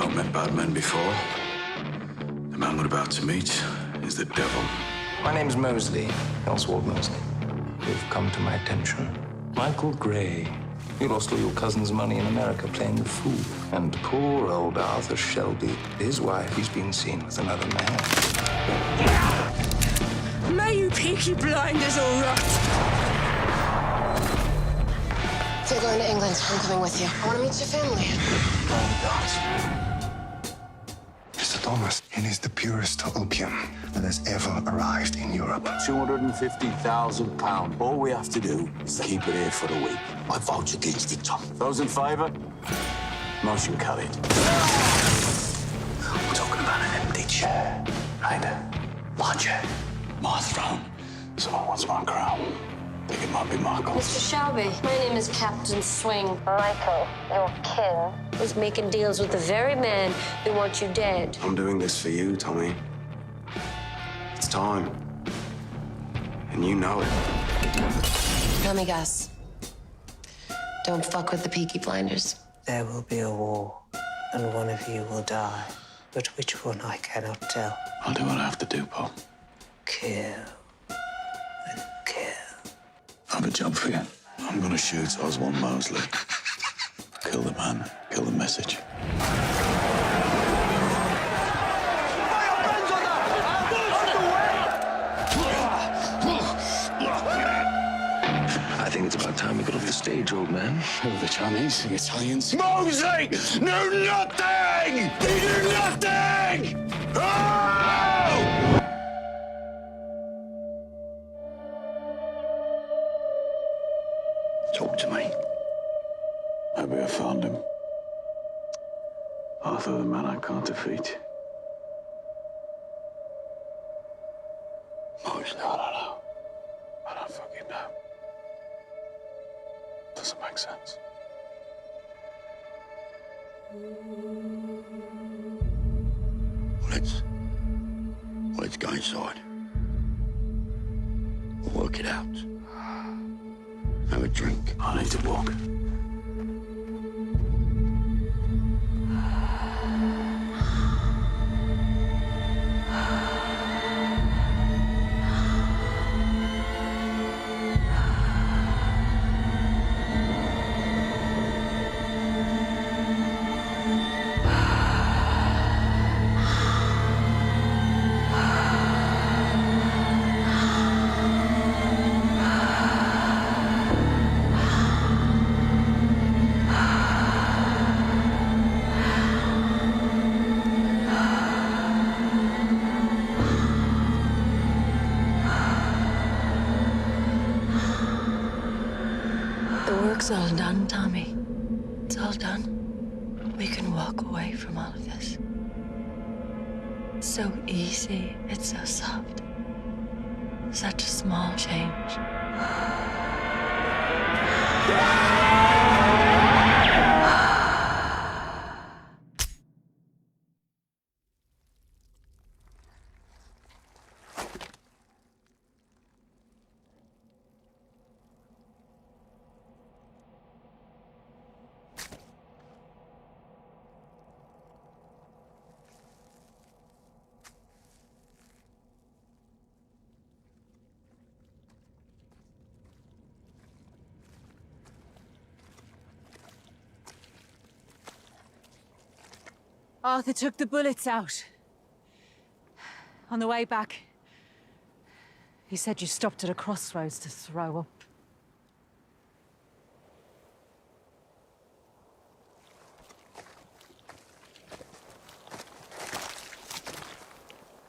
I've met bad men before. The man we're about to meet is the devil. My name's Mosley, Oswald Mosley. You've come to my attention. Michael Gray. You lost all your cousin's money in America playing the fool. And poor old Arthur Shelby, his wife, he's been seen with another man. May you peaky blinders all rot! If you're going to England, I'm coming with you. I want to meet your family. Mr. Thomas, it is the purest opium that has ever arrived in Europe. £250,000. All we have to do is keep it here for a week. I vote against it, Tom. Those in favour? Motion carried. We're talking about an empty chair, right? My chair. My throne. Someone wants my crown. Think it might be Michael. Mr. Shelby, my name is Captain Swing. Michael, your kin, is making deals with the very man who wants you dead. I'm doing this for you, Tommy. It's time. And you know it. Let me guess. Don't fuck with the Peaky Blinders. There will be a war, and one of you will die. But which one I cannot tell. I'll do what I have to do, Paul. Kill and kill. I have a job for you. I'm gonna shoot Oswald Mosley. Kill the man, kill the message. I think it's about time we got off the stage, old man. Who are the Chinese, the Italians? Mosley! No, nothing! They do nothing! Oh! Talk to me. Maybe I found him. Arthur, the man I can't defeat. Mosley, I don't know. I don't fucking know. Doesn't make sense. Let's go inside. We'll work it out. Have a drink. I need to walk. The work's all done, Tommy. It's all done. We can walk away from all of this. It's so easy. It's so soft. Such a small change. Arthur took the bullets out. On the way back, he said you stopped at a crossroads to throw up.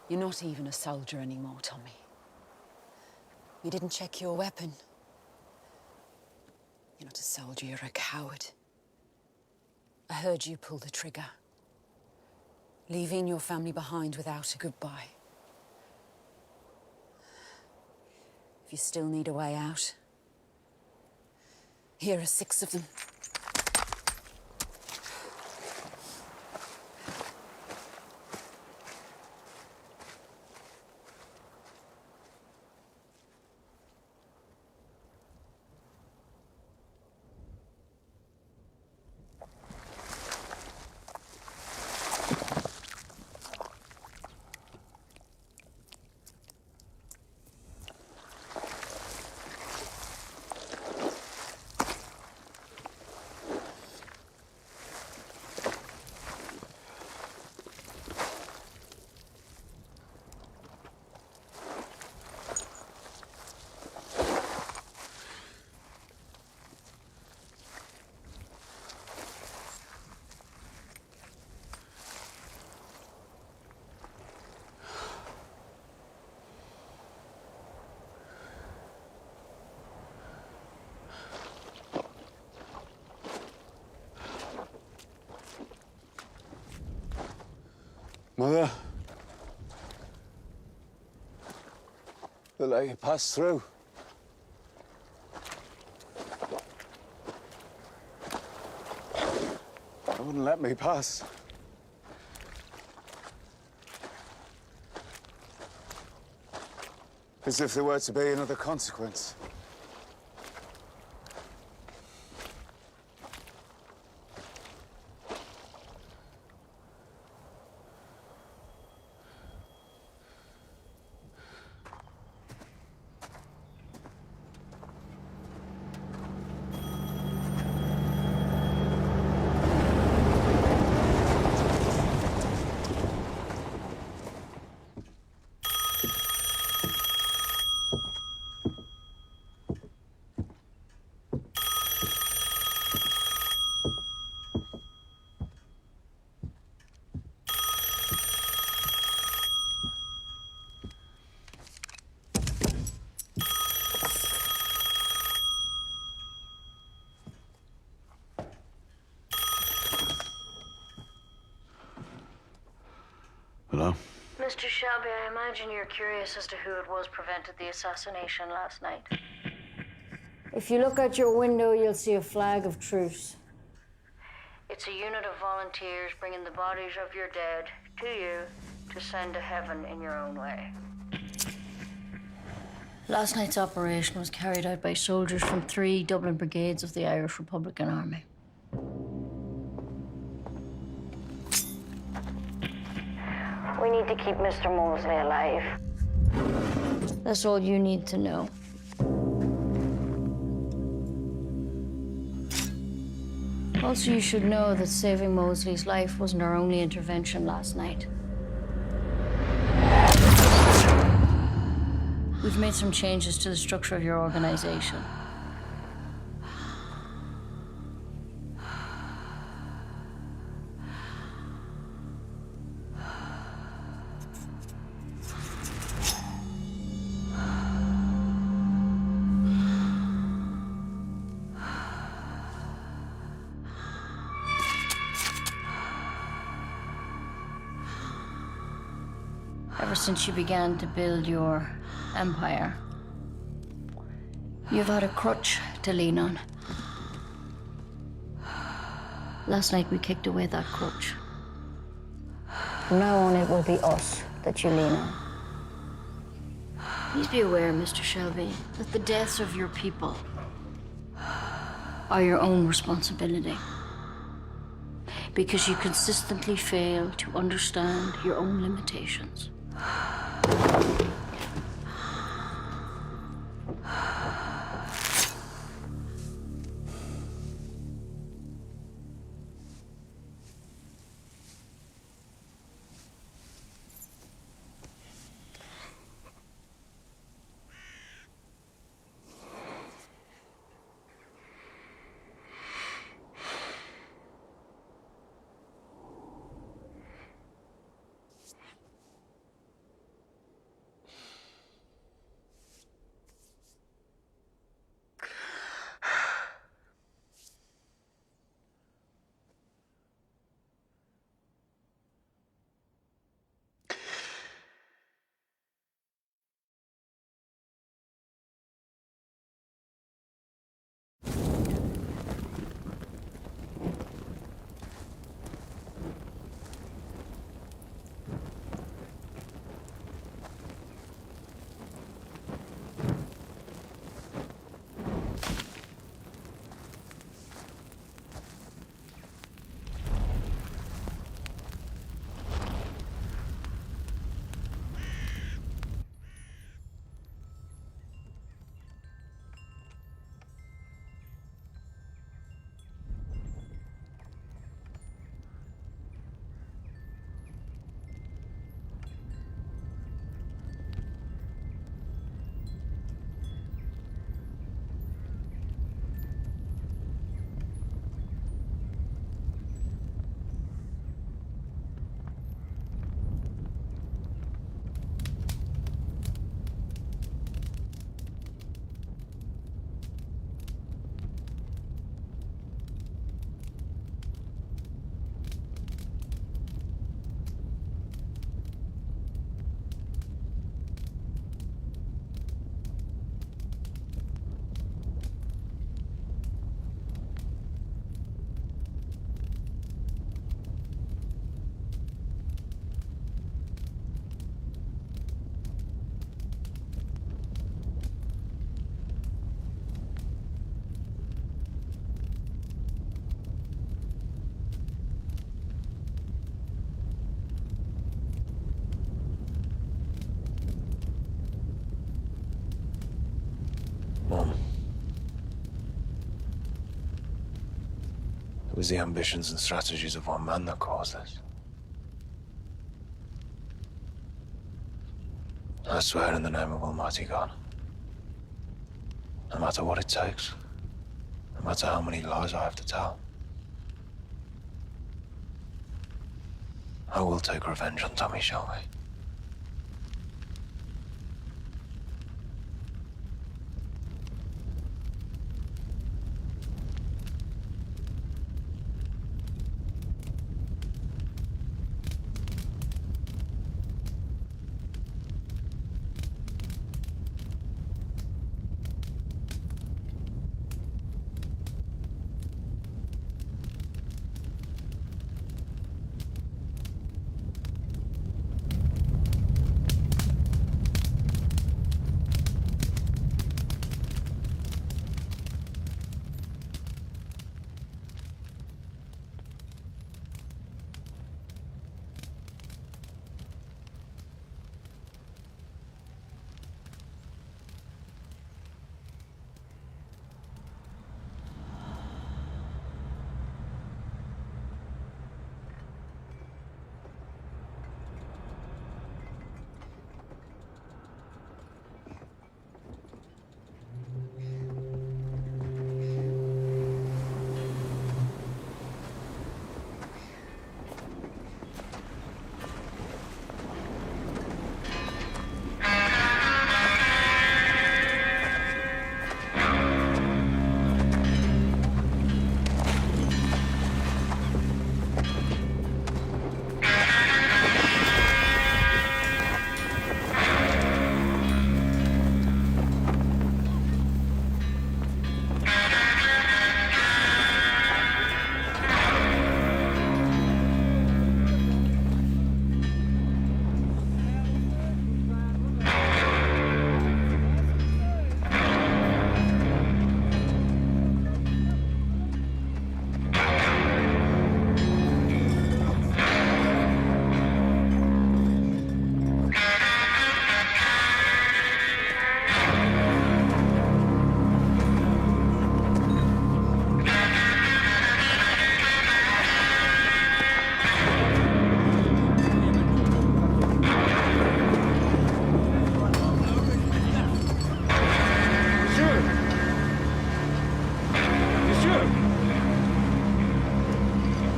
You're not even a soldier anymore, Tommy. You didn't check your weapon. You're not a soldier, you're a coward. I heard you pull the trigger. Leaving your family behind without a goodbye. If you still need a way out, here are 6 of them. Mother. They'll let you pass through. They wouldn't let me pass. As if there were to be another consequence. Hello? Mr. Shelby, I imagine you're curious as to who it was prevented the assassination last night. If you look out your window, you'll see a flag of truce. It's a unit of volunteers bringing the bodies of your dead to you to send to heaven in your own way. Last night's operation was carried out by soldiers from 3 Dublin brigades of the Irish Republican Army. We need to keep Mr. Mosley alive. That's all you need to know. Also, you should know that saving Mosley's life wasn't our only intervention last night. We've made some changes to the structure of your organization. Ever since you began to build your empire, you've had a crutch to lean on. Last night we kicked away that crutch. From now on, it will be us that you lean on. Please be aware, Mr. Shelby, that the deaths of your people are your own responsibility. Because you consistently fail to understand your own limitations. was the ambitions and strategies of one man that caused this. I swear in the name of Almighty God, no matter what it takes, no matter how many lies I have to tell, I will take revenge on Tommy Shelby.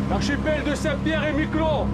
L'archipel de Saint-Pierre est Miquelon.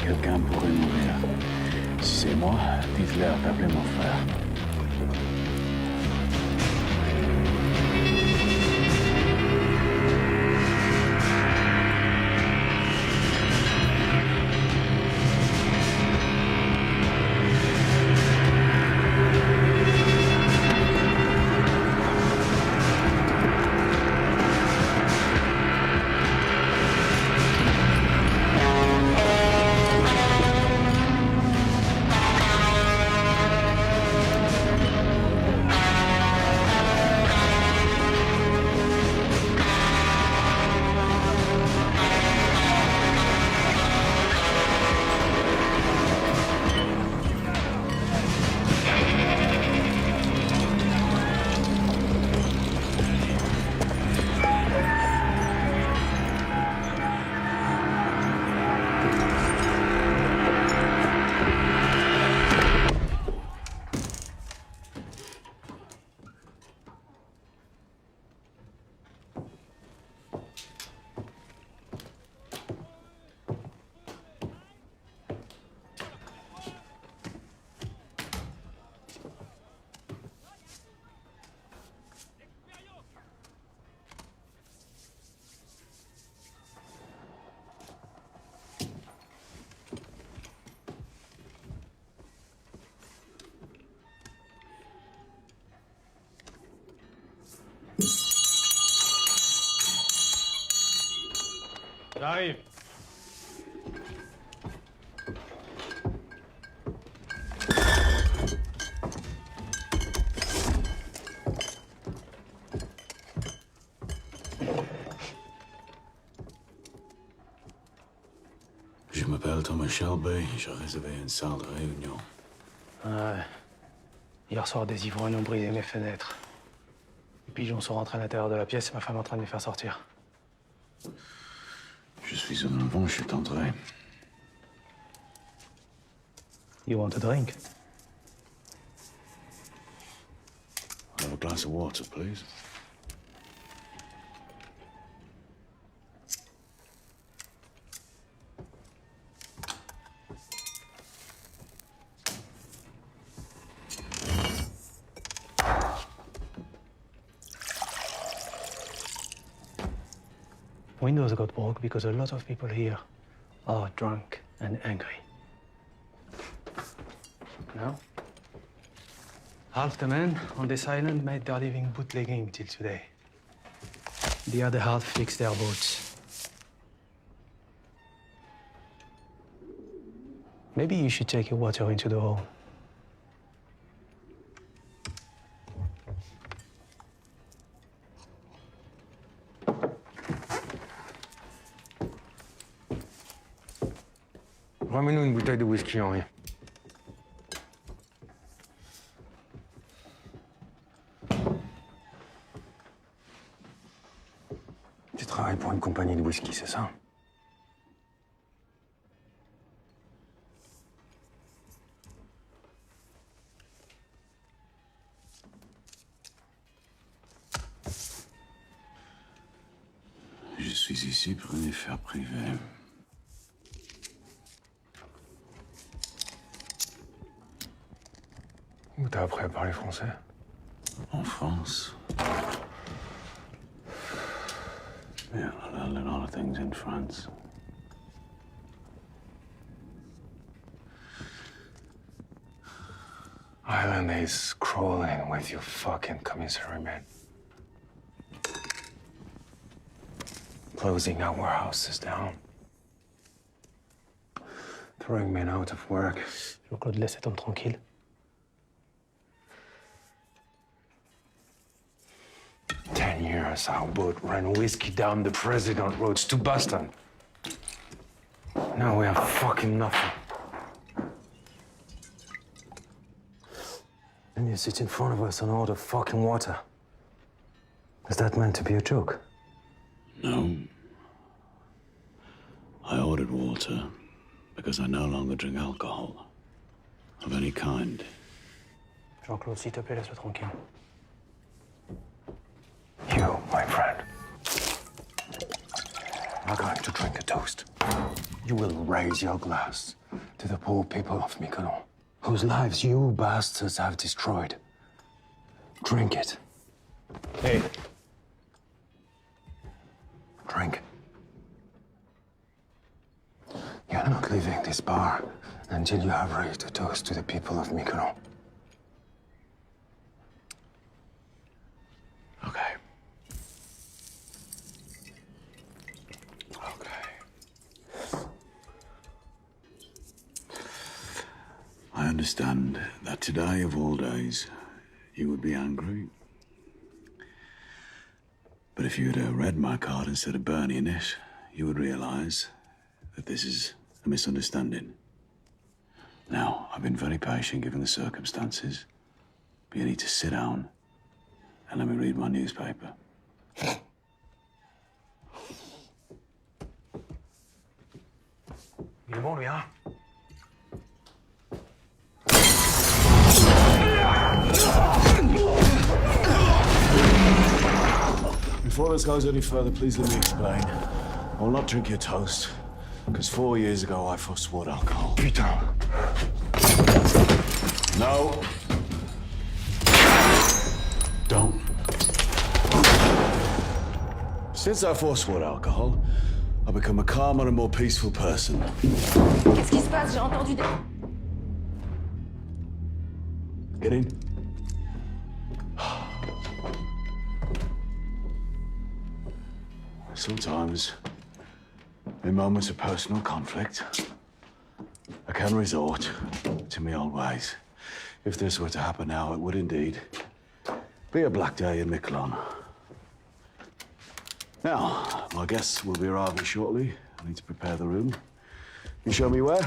Quelqu'un pourrait mourir. Si c'est moi, dites-leur d'appeler mon frère. J'arrive. Je m'appelle Thomas Shelby, j'ai réservé une salle de réunion. Ouais. Hier soir, des ivrognes ont brisé mes fenêtres. Les pigeons sont rentrés à l'intérieur de la pièce et ma femme est en train de me faire sortir. Je suis un enfant, je suis entré. You want a drink? I'll have a glass of water, please. Windows got broke because a lot of people here are drunk and angry. Now, half the men on this island made their living bootlegging till today. The other half fixed their boats. Maybe you should take your water into the hole. Ramène-nous une bouteille de whisky, Henri. Tu travailles pour une compagnie de whisky, c'est ça? Je suis ici pour une affaire privée. Où t'as appris à parler français? En France. Yeah, I learned a lot of things in France. Island is crawling with your fucking commissary men. Closing our warehouses down. Throwing men out of work. Je veux qu'on te laisse cet homme tranquille. Years, our boat ran whiskey down the president roads to Boston. Now we have fucking nothing. And you sit in front of us and order fucking water. Is that meant to be a joke? No. I ordered water because I no longer drink alcohol of any kind. Jean-Claude, s'il te plaît, laisse-le tranquille. You, my friend, are going to drink a toast. You will raise your glass to the poor people of Mykonos, whose lives you bastards have destroyed. Drink it. Hey. Drink. You're not leaving this bar until you have raised a toast to the people of Mykonos. Okay. I understand that today, of all days, you would be angry. But if you had read my card instead of burning it, you would realize that this is a misunderstanding. Now, I've been very patient given the circumstances, but you need to sit down and let me read my newspaper. Il est bon, lui, hein? Before this goes any further, please let me explain. I will not drink your toast, because 4 years ago I forswore alcohol. Putain. No. Don't. Since I forswore alcohol, I've become a calmer and more peaceful person. Qu'est-ce qui se passe? J'ai entendu des... Get in. Sometimes In moments of personal conflict, I can resort to my old ways. If this were to happen now, it would indeed be a black day in Miquelon. Now, my guests will be arriving shortly. I need to prepare the room. You show me where?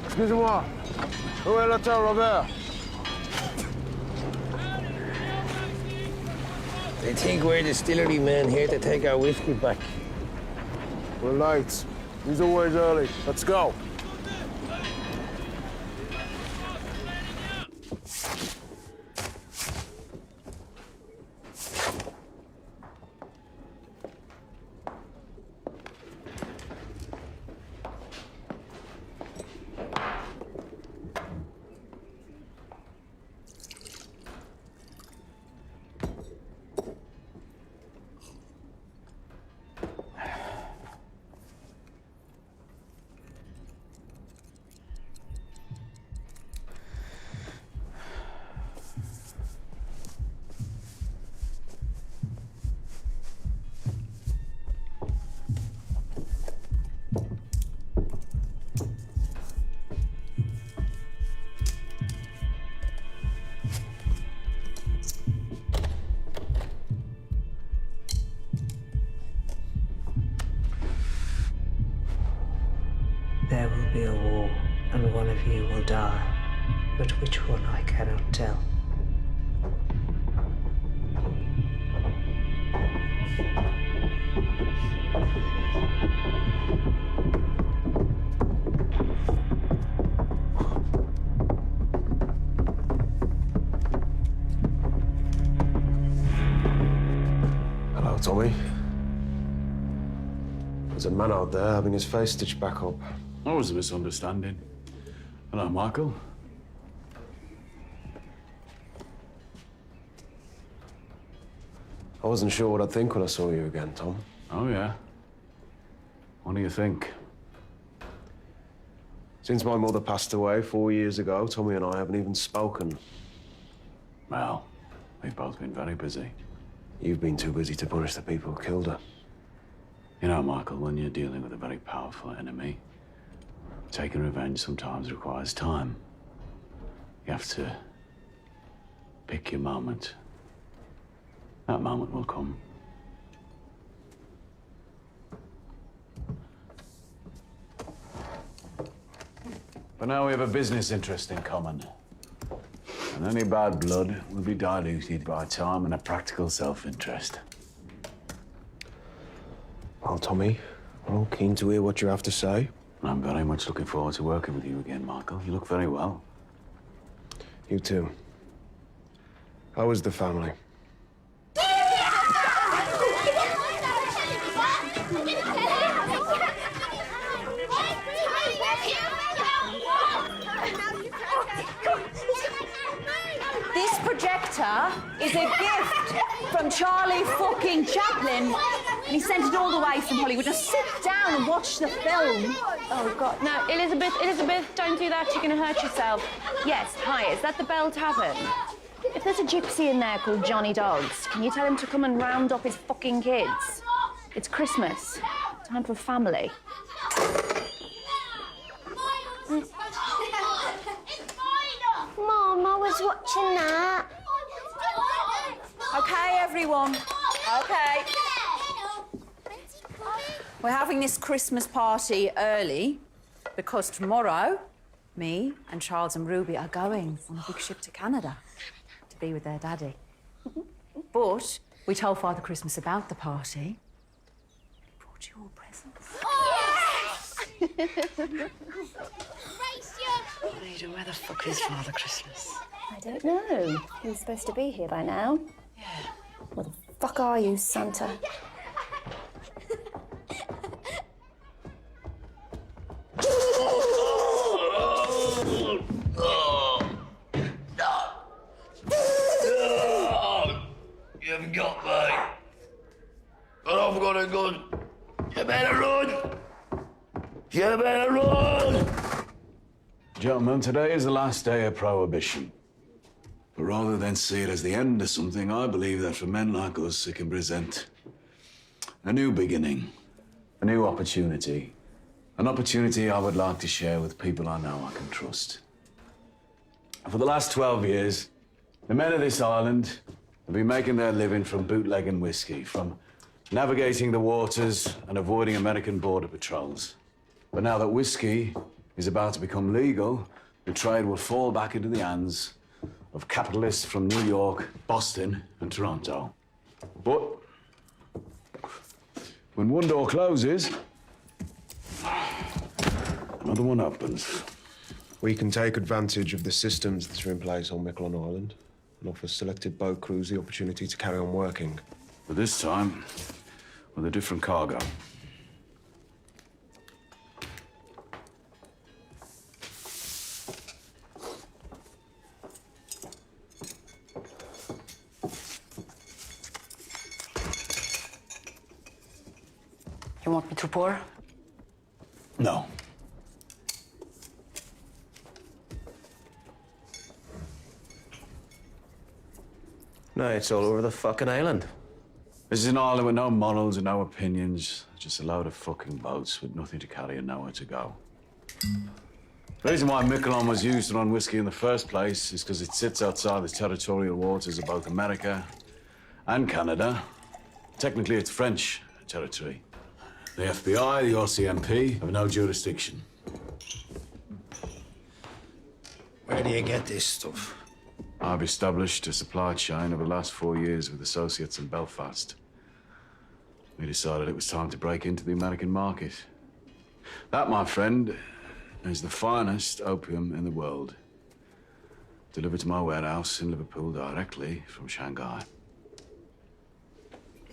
Excusez-moi. Où est l'hôtel Robert? They think we're distillery men here to take our whiskey back. We're late. He's always early. Let's go. There will be a war, and one of you will die. But which one I cannot tell. Hello, Tommy. There's a man out there having his face stitched back up. That was a misunderstanding. Hello, Michael. I wasn't sure what I'd think when I saw you again, Tom. Oh, yeah? What do you think? Since my mother passed away 4 years ago, Tommy and I haven't even spoken. Well, we've both been very busy. You've been too busy to punish the people who killed her. You know, Michael, when you're dealing with a very powerful enemy, taking revenge sometimes requires time. You have to pick your moment. That moment will come. But now we have a business interest in common. And any bad blood will be diluted by time and a practical self-interest. Well, Tommy, I'm keen to hear what you have to say. I'm very much looking forward to working with you again, Michael. You look very well. You too. How is the family? This projector is a gift from Charlie fucking Chaplin. And he sent it all the way from Hollywood. Just sit down and watch the film. Oh, God. No, Elizabeth, don't do that. You're going to hurt yourself. Yes, hi, is that the Bell Tavern? If there's a gypsy in there called Johnny Dogs, can you tell him to come and round up his fucking kids? It's Christmas. Time for family. Mom, I was watching that. Okay, everyone. Okay. We're having this Christmas party early because tomorrow, me and Charles and Ruby are going on a big ship to Canada to be with their daddy. But we told Father Christmas about the party. He brought you all presents. Ada, where the fuck is Father Christmas? I don't know. He was supposed to be here by now. Yeah. What the fuck are you, Santa? You haven't got me. But I've got a gun. You better run. You better run. Gentlemen, today is the last day of Prohibition. But rather than see it as the end of something, I believe that for men like us, it can present a new beginning, a new opportunity. An opportunity I would like to share with people I know I can trust. For the last 12 years, the men of this island have been making their living from bootlegging whiskey, from navigating the waters and avoiding American border patrols. But now that whiskey is about to become legal, the trade will fall back into the hands of capitalists from New York, Boston, and Toronto. But when one door closes, another one opens. We can take advantage of the systems that are in place on Miquelon Island and offer selected boat crews the opportunity to carry on working. But this time, with a different cargo. You want me to pour? No. No, it's all over the fucking island. This is an island with no morals and no opinions. Just a load of fucking boats with nothing to carry and nowhere to go. The reason why Miquelon was used to run whiskey in the first place is because it sits outside the territorial waters of both America and Canada. Technically, it's French territory. The FBI, the RCMP have no jurisdiction. Where do you get this stuff? I've established a supply chain over the last 4 years with associates in Belfast. We decided it was time to break into the American market. That, my friend, is the finest opium in the world. Delivered to my warehouse in Liverpool directly from Shanghai.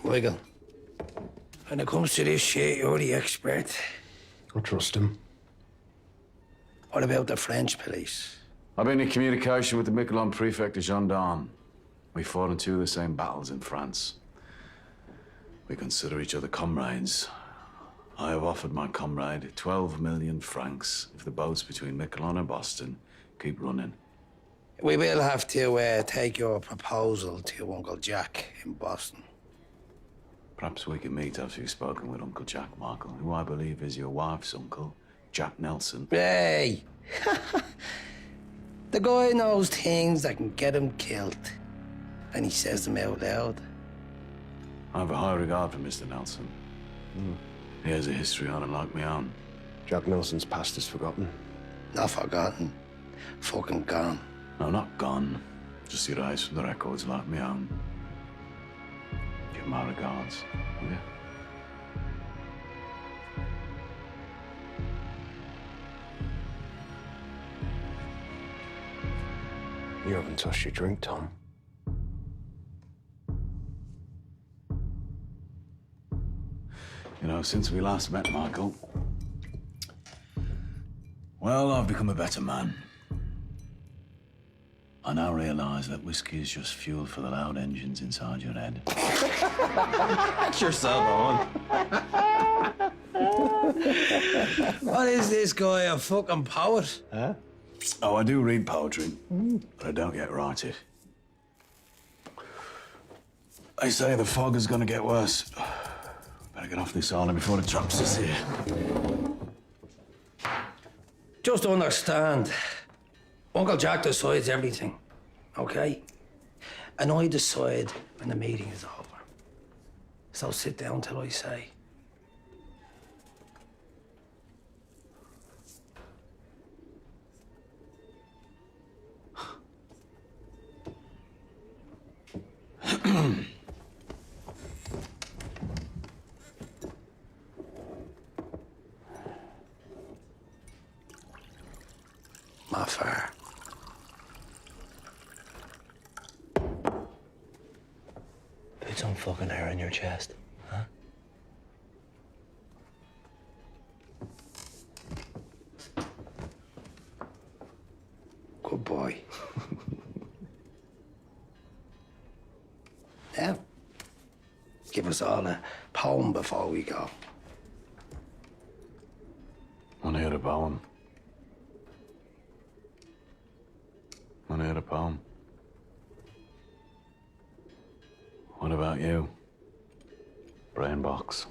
Wiggle. When it comes to this shit, you're the expert. I trust him. What about the French police? I've been in communication with the Miquelon prefect of gendarmes. We fought in 2 of the same battles in France. We consider each other comrades. I have offered my comrade 12 million francs if the boats between Miquelon and Boston keep running. We will have to take your proposal to Uncle Jack in Boston. Perhaps we can meet after you've spoken with Uncle Jack, Michael, who I believe is your wife's uncle, Jack Nelson. Hey! The guy knows things that can get him killed. And he says them out loud. I have a high regard for Mr. Nelson. He has a history on it like my own. Jack Nelson's past is forgotten. Not forgotten. Fucking gone. No, not gone. Just erased from the records like my own. Give my regards, will you? You haven't touched your drink, Tom. You know, since we last met, Michael, well, I've become a better man. I now realize that whiskey is just fuel for the loud engines inside your head. You're so on. What is this guy, a fucking poet? Huh? Oh, I do read poetry, but I don't yet write it. They say the fog is gonna get worse. Better get off this island before it drops us here. Just understand, Uncle Jack decides everything, okay? And I decide when the meeting is over. So sit down till I say. My fire. Put some fucking hair in your chest, huh? Good boy. Now, give us all a poem before we go. Want to hear a poem? had a poem. What about you? Brain box.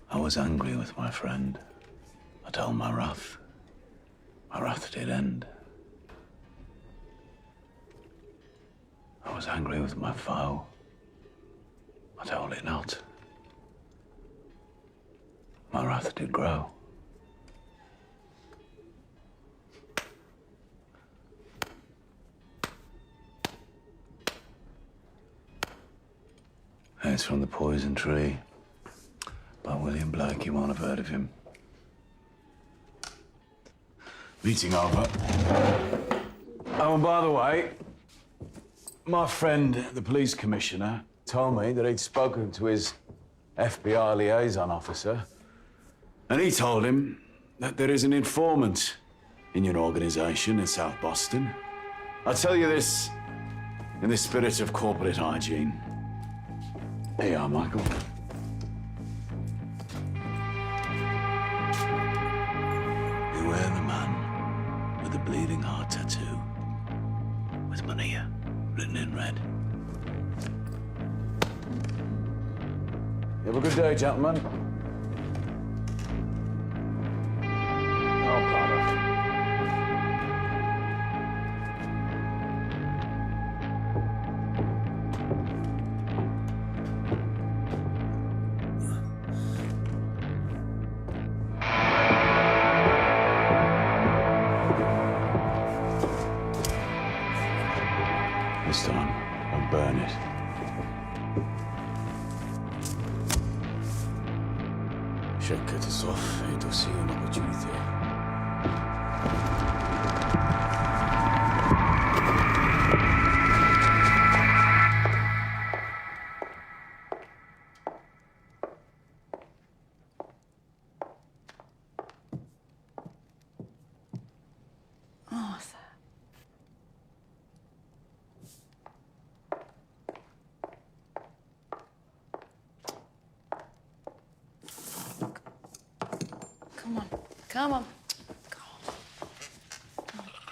I was angry with my friend. I told my wrath. My wrath did end. I was angry with my foe. I told it not. My wrath did grow. It's from The Poison Tree by William Blake. You won't have heard of him. Meeting over. Oh, and by the way, my friend, the police commissioner, told me that he'd spoken to his FBI liaison officer, and he told him that there is an informant in your organization in South Boston. I'll tell you this in the spirit of corporate hygiene. Here you are, Michael. Beware the man with the bleeding heart tattoo, with Mania written in red. You have a good day, gentlemen. This time, I'll burn it. Chaque catastrophe est aussi une opportunité. Arthur. Come on. Come on.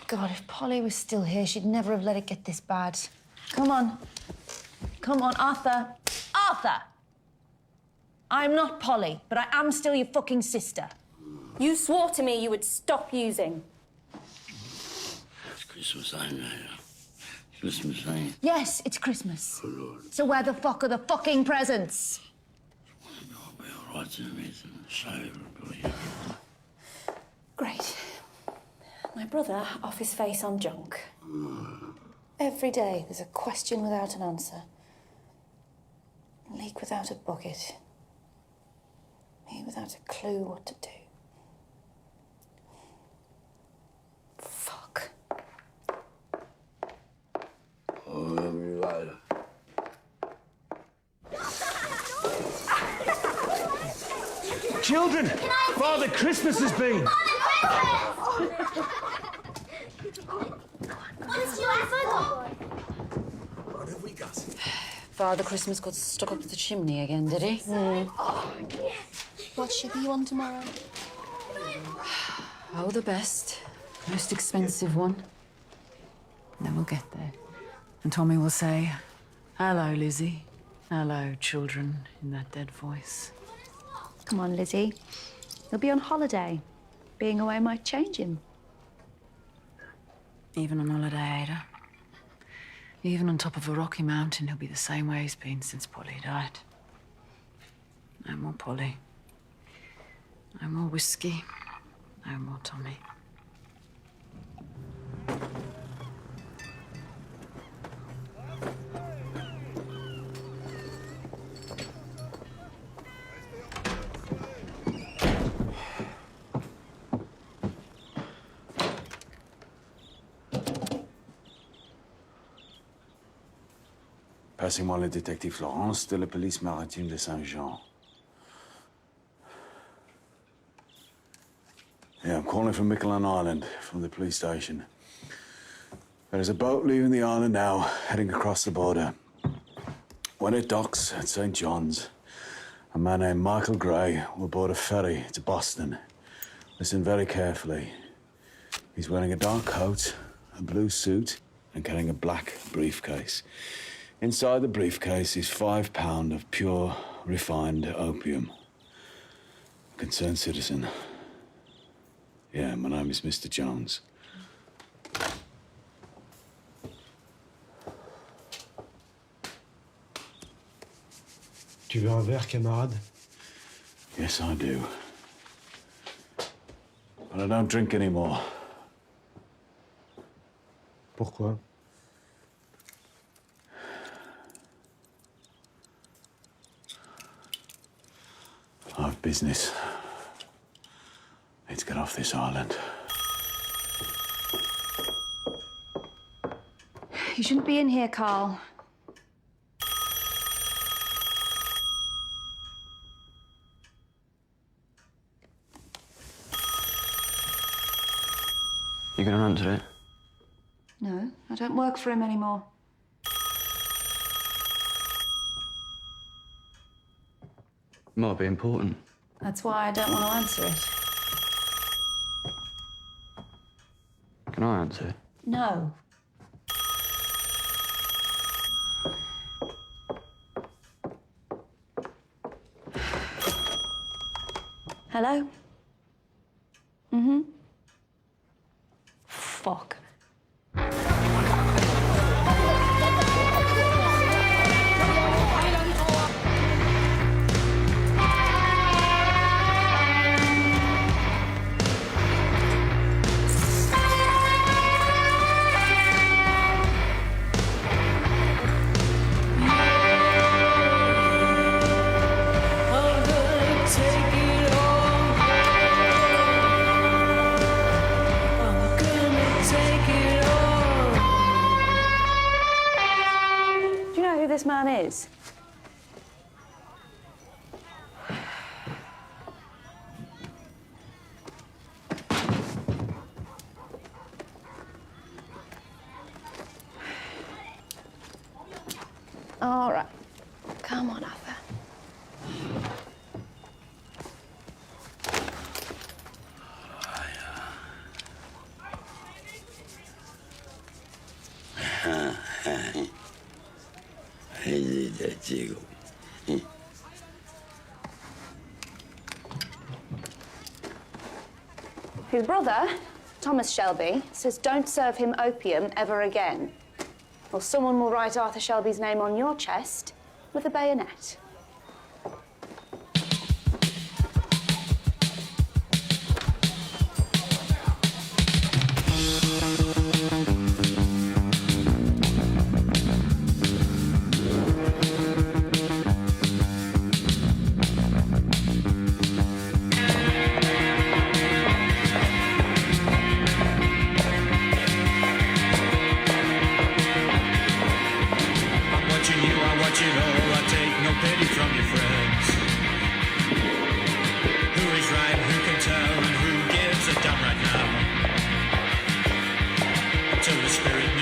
God, if Polly was still here, she'd never have let it get this bad. Come on. Come on, Arthur. Arthur! I'm not Polly, but I am still your fucking sister. You swore to me you would stop using. It's Christmas time now. Christmas time. Yes, it's Christmas. Oh, Lord. So where the fuck are the fucking presents? Great. My brother off his face on junk. Every day there's a question without an answer. A leak without a bucket. Me without a clue what to do. Fuck. Children, Father Christmas has been. What have we got? Father Christmas got stuck up the chimney again, did he? What ship are you on tomorrow? Oh, the best. Most expensive one. Then we'll get there. And Tommy will say, "Hello, Lizzie. Hello, children," in that dead voice. Come on, Lizzie. He'll be on holiday. Being away might change him. Even on holiday, Ada. Even on top of a rocky mountain, he'll be the same way he's been since Polly died. No more Polly. No more whiskey. No more Tommy. Passez-moi le détective Florence de la police maritime de Saint-Jean. Yeah, I'm calling from Miquelon Island, from the police station. There's a boat leaving the island now, heading across the border. When it docks at St. John's, a man named Michael Gray will board a ferry to Boston. Listen very carefully. He's wearing a dark coat, a blue suit, and carrying a black briefcase. Inside the briefcase is £5 of pure, refined opium. Concerned citizen. Yeah, my name is Mr. Jones. Tu veux un verre, camarade? Yes, I do. But I don't drink anymore. Pourquoi? I have business. Let's get off this island. You shouldn't be in here, Carl. You gonna answer it? No, I don't work for him anymore. Might be important. That's why I don't want to answer it. Can I answer? No. Hello? Mm-hmm. Fuck. This man is. All right. Come on, Arthur. His brother, Thomas Shelby, says don't serve him opium ever again, or someone will write Arthur Shelby's name on your chest with a bayonet.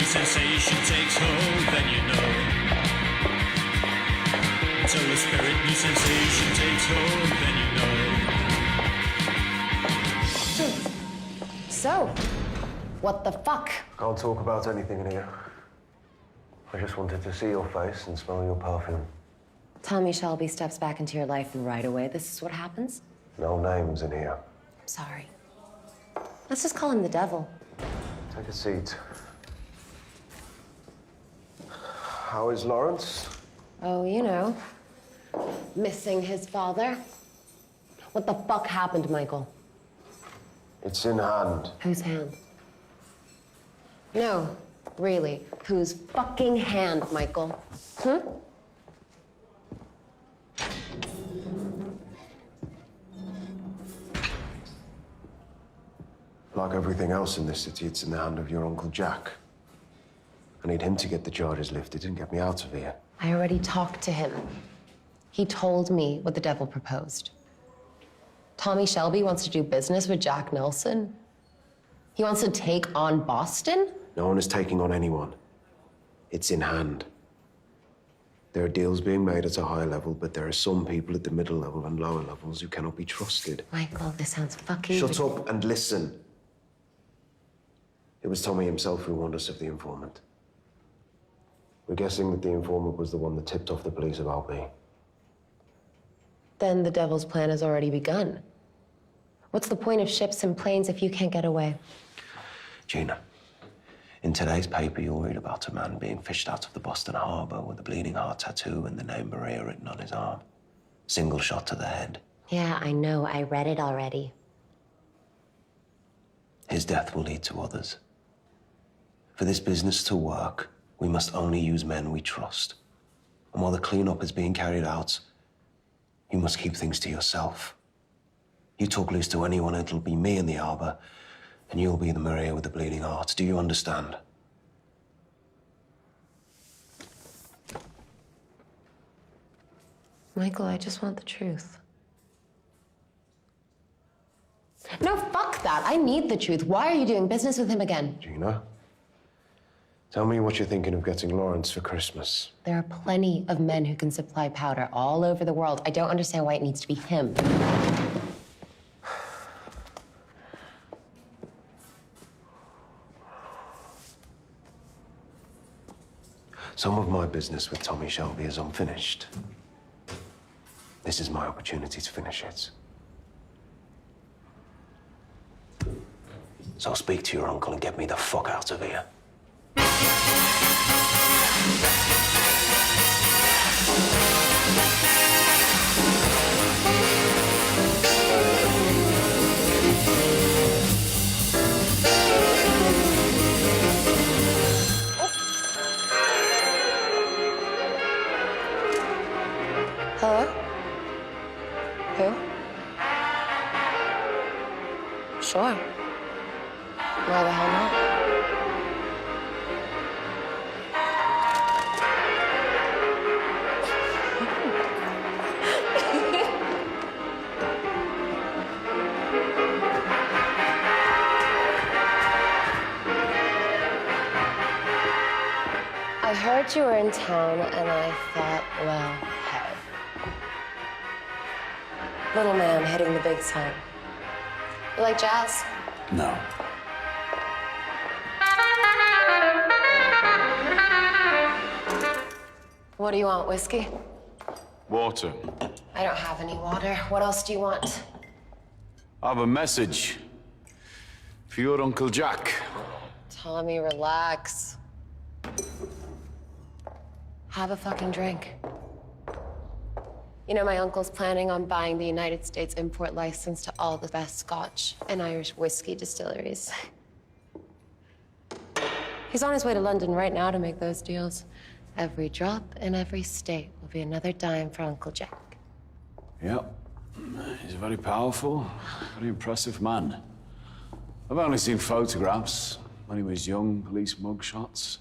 Sensation takes hold, then you know. Until the spirit new sensation takes hold, then you know. So, what the fuck? Can't talk about anything in here. I just wanted to see your face and smell your perfume. Tommy Shelby steps back into your life and right away this is what happens? No names in here. I'm sorry. Let's just call him the devil. Take a seat. How is Lawrence? Oh, you know, missing his father. What the fuck happened, Michael? It's in hand. Whose hand? No, really, whose fucking hand, Michael? Like everything else in this city, it's in the hand of your Uncle Jack. I need him to get the charges lifted and get me out of here. I already talked to him. He told me what the devil proposed. Tommy Shelby wants to do business with Jack Nelson. He wants to take on Boston? No one is taking on anyone. It's in hand. There are deals being made at a high level, but there are some people at the middle level and lower levels who cannot be trusted. Michael, this sounds fucking... Shut up and listen. It was Tommy himself who warned us of the informant. We're guessing that the informant was the one that tipped off the police about me. Then the devil's plan has already begun. What's the point of ships and planes if you can't get away? Gina, in today's paper, you'll read about a man being fished out of the Boston Harbor with a bleeding heart tattoo and the name Maria written on his arm. Single shot to the head. Yeah, I know. I read it already. His death will lead to others. For this business to work, we must only use men we trust. And while the cleanup is being carried out, you must keep things to yourself. You talk loose to anyone, it'll be me in the harbor, and you'll be the Maria with the bleeding heart. Do you understand? Michael, I just want the truth. No, fuck that. I need the truth. Why are you doing business with him again? Gina, tell me what you're thinking of getting Lawrence for Christmas. There are plenty of men who can supply powder all over the world. I don't understand why it needs to be him. Some of my business with Tommy Shelby is unfinished. This is my opportunity to finish it. So speak to your uncle and get me the fuck out of here. Hello? Who? Sure. Why the hell not? I heard you were in town, and I thought, well, hey. Little man hitting the big time. You like jazz? No. What do you want, whiskey? Water. I don't have any water. What else do you want? I have a message for your Uncle Jack. Tommy, relax. Have a fucking drink. You know, my uncle's planning on buying the United States import license to all the best Scotch and Irish whiskey distilleries. He's on his way to London right now to make those deals. Every drop in every state will be another dime for Uncle Jack. Yep. He's a very powerful, very impressive man. I've only seen photographs when he was young, police mugshots,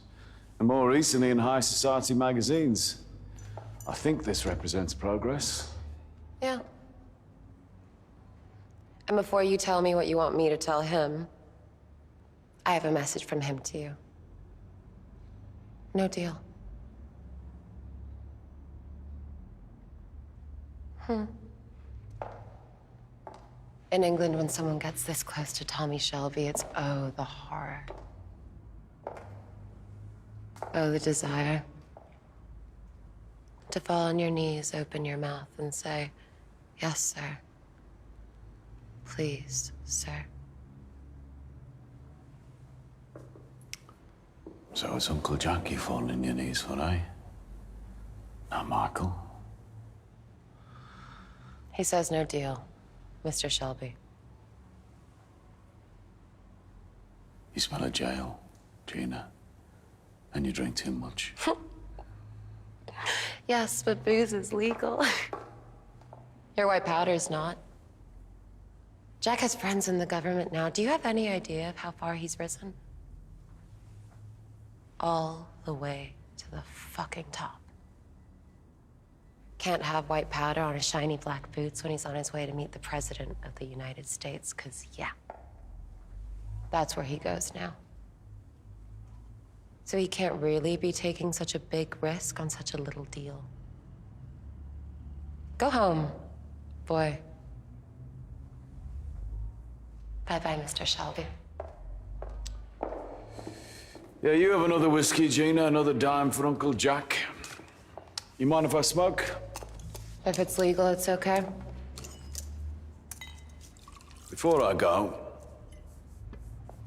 and more recently in high society magazines. I think this represents progress. Yeah. And before you tell me what you want me to tell him, I have a message from him to you. No deal. In England, when someone gets this close to Tommy Shelby, it's, oh, the horror. Oh, the desire. To fall on your knees, open your mouth, and say, yes, sir. Please, sir. So it's Uncle Jack you fall on your knees for, eh? Not Michael. He says no deal, Mr. Shelby. You smell of jail, Gina. And you drink too much. Yes, but booze is legal. Your white powder's not. Jack has friends in the government now. Do you have any idea of how far he's risen? All the way to the fucking top. Can't have white powder on his shiny black boots when he's on his way to meet the President of the United States, 'cause, yeah, that's where he goes now. So he can't really be taking such a big risk on such a little deal. Go home, boy. Bye-bye, Mr. Shelby. Yeah, you have another whiskey, Gina, another dime for Uncle Jack. You mind if I smoke? If it's legal, it's okay. Before I go,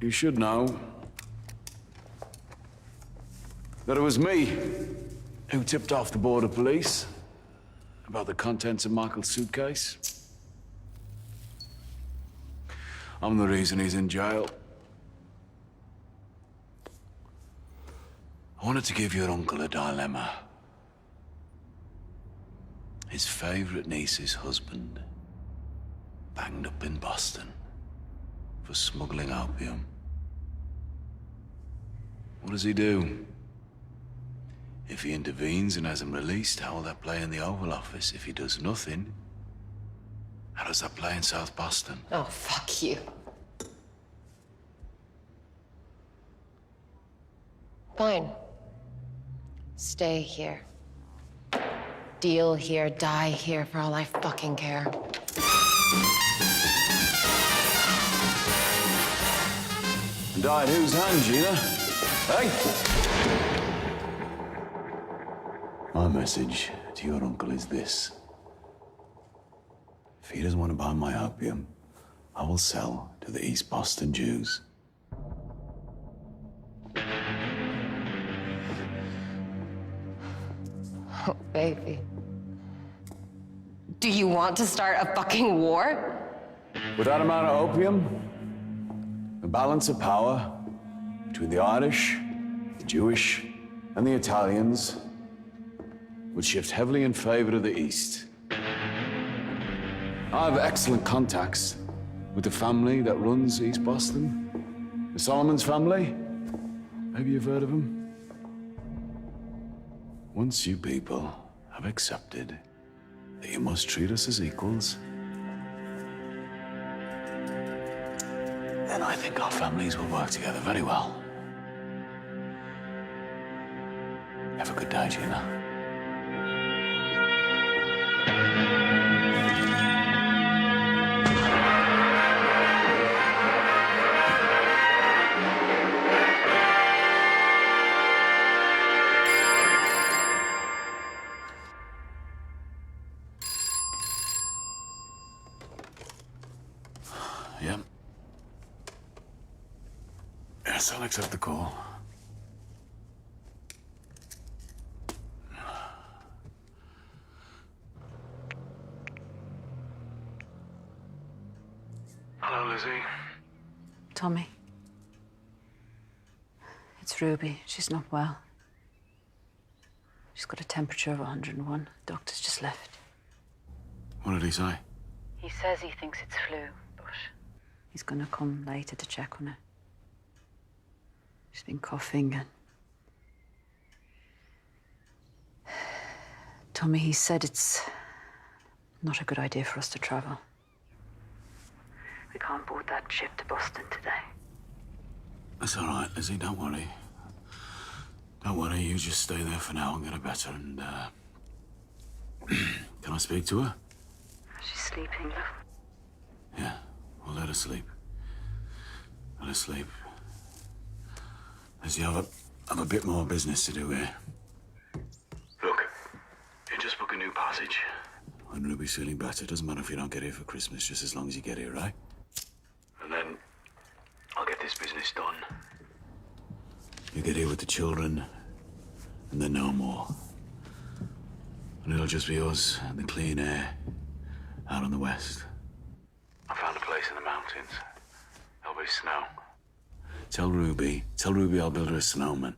you should know that it was me who tipped off the border police about the contents of Michael's suitcase. I'm the reason he's in jail. I wanted to give your uncle a dilemma. His favorite niece's husband banged up in Boston for smuggling opium. What does he do? If he intervenes and has him released, how will that play in the Oval Office? If he does nothing, how does that play in South Boston? Oh, fuck you. Fine. Stay here. Deal here, die here, for all I fucking care. Die in whose hand, Gina? Hey? My message to your uncle is this. If he doesn't want to buy my opium, I will sell to the East Boston Jews. Oh, baby. Do you want to start a fucking war? With that amount of opium, the balance of power between the Irish, the Jewish, and the Italians would shift heavily in favor of the East. I have excellent contacts with the family that runs East Boston. The Solomons family. Maybe you've heard of them? Once you people have accepted that you must treat us as equals, then I think our families will work together very well. Have a good day, Gina. Yeah. Yes, I'll accept the call. Hello, Lizzie. Tommy. It's Ruby. She's not well. She's got a temperature of 101. Doctor's just left. What did he say? He says he thinks it's flu, but he's gonna come later to check on her. She's been coughing and... Tommy, he said it's not a good idea for us to travel. We can't board that ship to Boston today. That's all right, Lizzie. Don't worry. Don't worry. You just stay there for now and get her better. And can I speak to her? She's sleeping. Yeah. Well, let her sleep. Let her sleep. Lizzie, I've a bit more business to do here. Look, you just book a new passage. When Ruby's feeling better, it doesn't matter if you don't get here for Christmas, just as long as you get here, right? And then I'll get this business done. You get here with the children, and then no more. And it'll just be us and the clean air out on the west. I found a place in the mountains. There'll be snow. Tell Ruby I'll build her a snowman.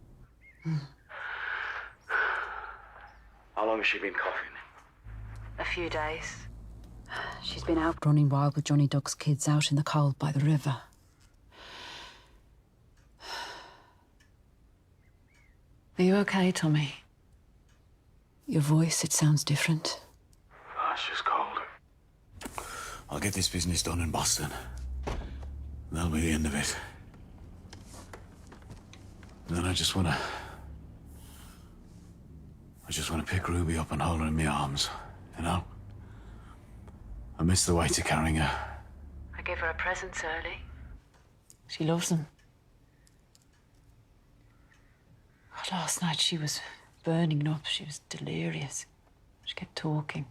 How long has she been coughing? A few days. She's been out running wild with Johnny Duck's kids out in the cold by the river. Are you okay, Tommy? Your voice, it sounds different. It's just cold. I'll get this business done in Boston. That'll be the end of it. And then I just wanna pick Ruby up and hold her in my arms, you know? I miss the weight of carrying her. I gave her a presents early. She loves them. Last night she was burning up. She was delirious. She kept talking.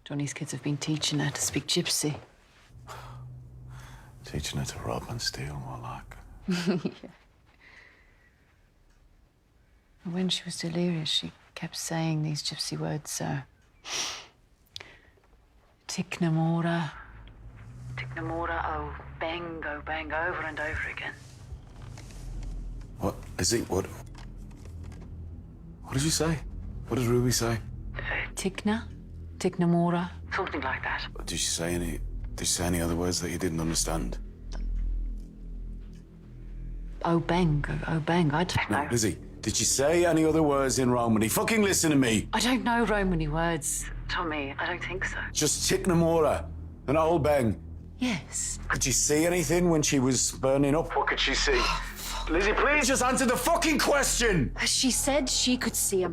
Johnny's kids have been teaching her to speak gypsy. Teaching her to rob and steal, more like. Yeah. When she was delirious, she kept saying these gypsy words, Tiknamora, oh bang, over and over again. What is it? What did you say? What did Ruby say? Tiknamora, something like that. Did she say any other words that you didn't understand? Oh bang, I don't know. No, Lizzie, did she say any other words in Romany? Fucking listen to me. I don't know Romany words, Tommy. I don't think so. Just Tiknamora, an old bang. Yes. Could you see anything when she was burning up? What could she see? Lizzie, please just answer the fucking question! She said she could see a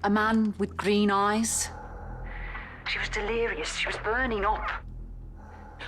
man with green eyes. She was delirious. She was burning up.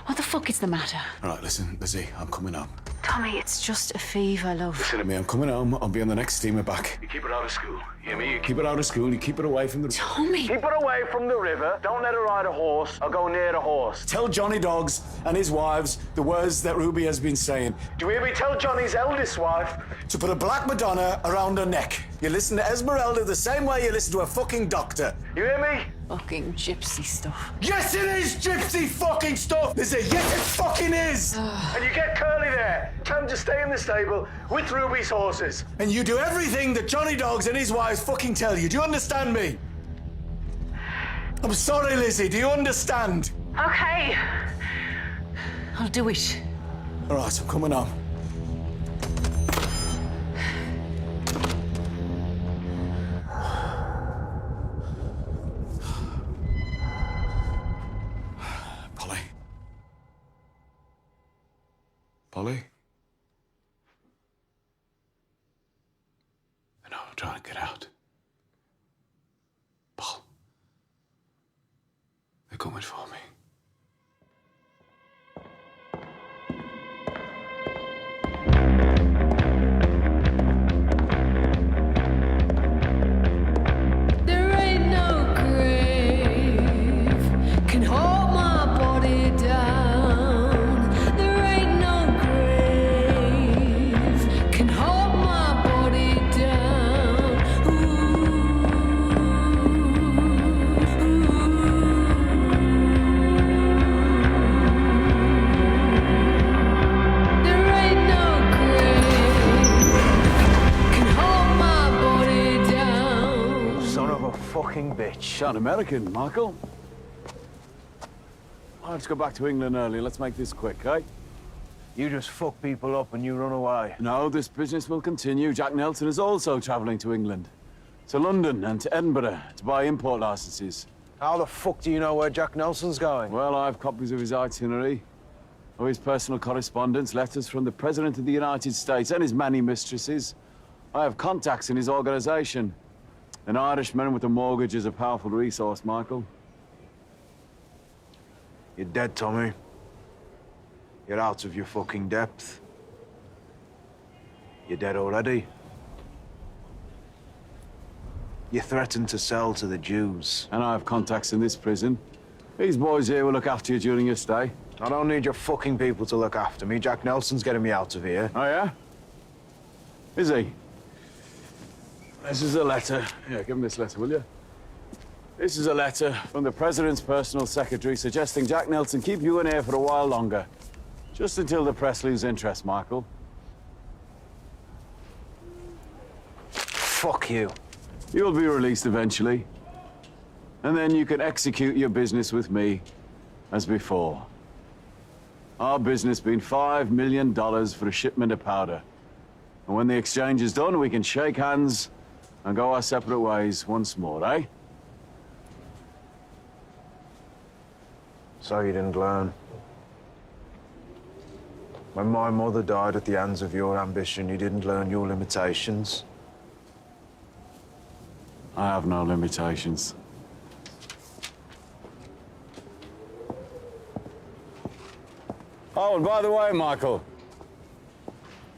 What the fuck is the matter? All right, listen, Lizzie, I'm coming home. Tommy, it's just a fever, love. Listen to me, I'm coming home. I'll be on the next steamer back. You keep her out of school. You hear me? You keep her out of school. You keep her away from the... Tommy! Keep her away from the river. Don't let her ride a horse or go near a horse. Tell Johnny Dogs and his wives the words that Ruby has been saying. Do you hear me? Tell Johnny's eldest wife to put a black Madonna around her neck. You listen to Esmeralda the same way you listen to a fucking doctor. You hear me? Fucking gypsy stuff. Yes, it is gypsy fucking stuff! Is it? Yes, it fucking is! And you get Curly there. Tell him to stay in the stable with Ruby's horses. And you do everything that Johnny Dogs and his wives fucking tell you. Do you understand me? I'm sorry, Lizzie. Do you understand? Okay. I'll do it. All right, I'm coming home. Polly? No, I'm trying to get out. Paul. They're coming for me. There ain't no grave can hold my body down. Fucking bitch. An American, Michael. Let's go back to England early. Let's make this quick, eh? You just fuck people up and you run away. No, this business will continue. Jack Nelson is also travelling to England. To London and to Edinburgh to buy import licenses. How the fuck do you know where Jack Nelson's going? Well, I have copies of his itinerary, of his personal correspondence, letters from the President of the United States and his many mistresses. I have contacts in his organisation. An Irishman with a mortgage is a powerful resource, Michael. You're dead, Tommy. You're out of your fucking depth. You're dead already. You threatened to sell to the Jews. And I have contacts in this prison. These boys here will look after you during your stay. I don't need your fucking people to look after me. Jack Nelson's getting me out of here. Oh, yeah? Is he? This is a letter. Yeah, give him this letter, will you? This is a letter from the President's personal secretary suggesting Jack Nelson keep you in here for a while longer. Just until the press lose interest, Michael. Fuck you. You'll be released eventually. And then you can execute your business with me as before. Our business being $5 million for a shipment of powder. And when the exchange is done, we can shake hands and go our separate ways once more, eh? So you didn't learn. When my mother died at the hands of your ambition, you didn't learn your limitations. I have no limitations. Oh, and by the way, Michael,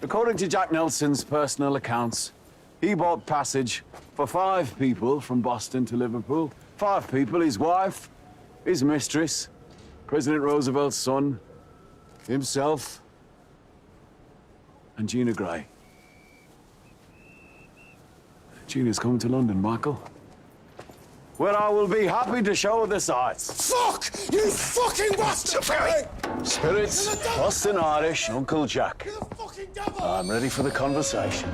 according to Jack Nelson's personal accounts, he bought passage for 5 people from Boston to Liverpool. 5 people, his wife, his mistress, President Roosevelt's son, himself, and Gina Gray. Gina's coming to London, Michael, where I will be happy to show her the sights. Fuck! You fucking bastard! Spirits, Boston Irish, Uncle Jack. I'm ready for the conversation.